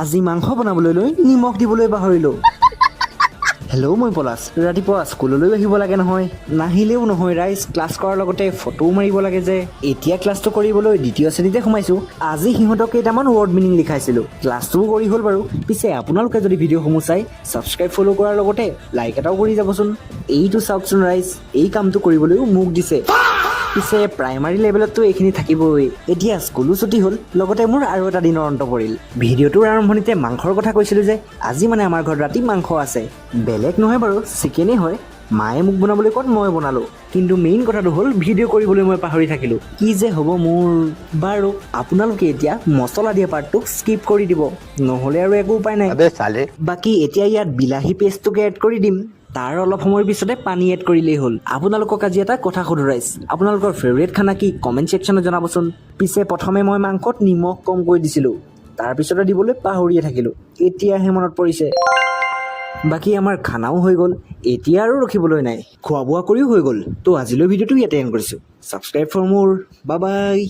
আজি মাংস বনাবলৈ লৈ নিমখ দিবলৈ পাহৰিলোঁ। হেল্ল' মই পলাশ। ৰাতিপুৱা স্কুললৈ আহিব লাগে নহয়, নাহিলেও নহয় ৰাইজ, ক্লাছ কৰাৰ লগতে ফটোও মাৰিব লাগে যে। এতিয়া ক্লাছটো কৰিবলৈ দ্বিতীয় শ্ৰেণীতে সোমাইছোঁ। আজি সিহঁতক কেইটামান ৱৰ্ড মিনিং লিখাইছিলোঁ, ক্লাছটোও কৰি হ'ল বাৰু। পিছে আপোনালোকে যদি ভিডিঅ'সমূহ চাই ছাবস্ক্ৰাইব ফ'ল' কৰাৰ লগতে লাইক এটাও কৰি যাবচোন। এইটো চাওকচোন ৰাইজ, এই কামটো কৰিবলৈও মোক দিছে। পিছে প্ৰাইমাৰী লেভেলততো এইখিনি থাকিবই। এতিয়া স্কুলো ছুটি হ'ল, লগতে মোৰ আৰু এটা দিনৰ অন্ত পৰিল। ভিডিঅ'টোৰ আৰম্ভণিতে মাংসৰ কথা কৈছিলোঁ যে, আজি মানে আমাৰ ঘৰত ৰাতি মাংস আছে। বেলেগ নহয় বাৰু, চিকেনেই হয়। মায়ে মোক বনাবলৈ কোৱাত মই বনালোঁ, কিন্তু মেইন কথাটো হ'ল ভিডিঅ' কৰিবলৈ মই পাহৰি থাকিলোঁ। কি যে হ'ব মোৰ। বাৰু আপোনালোকে এতিয়া মছলা দিয়া পাৰ্টটো স্কিপ কৰি দিব, নহ'লে আৰু একো উপায় নাই। বাকী এতিয়া ইয়াত বিলাহী পেষ্টটোকে এড কৰি দিম। তাৰ অলপ সময়ৰ পিছতে পানী এড কৰিলেই হ'ল। আপোনালোকক আজি এটা কথা সুধো ৰাইজ, আপোনালোকৰ ফেভৰেট খানা কি কমেণ্ট ছেকশ্যনত জনাবচোন। পিছে প্ৰথমে মই মাংসত নিমখ কমকৈ দিছিলোঁ, তাৰপিছতে দিবলৈ পাহৰিয়ে থাকিলোঁ, এতিয়াহে মনত পৰিছে। বাকী আমাৰ খানাও হৈ গ'ল, এতিয়া আৰু ৰখিবলৈ নাই, খোৱা বোৱা কৰিও হৈ গ'ল। তো আজিলৈ ভিডিঅ'টো ইয়াতে এণ্ড কৰিছোঁ। ছাবস্ক্ৰাইব ফৰ মোৰ, বাই বাই।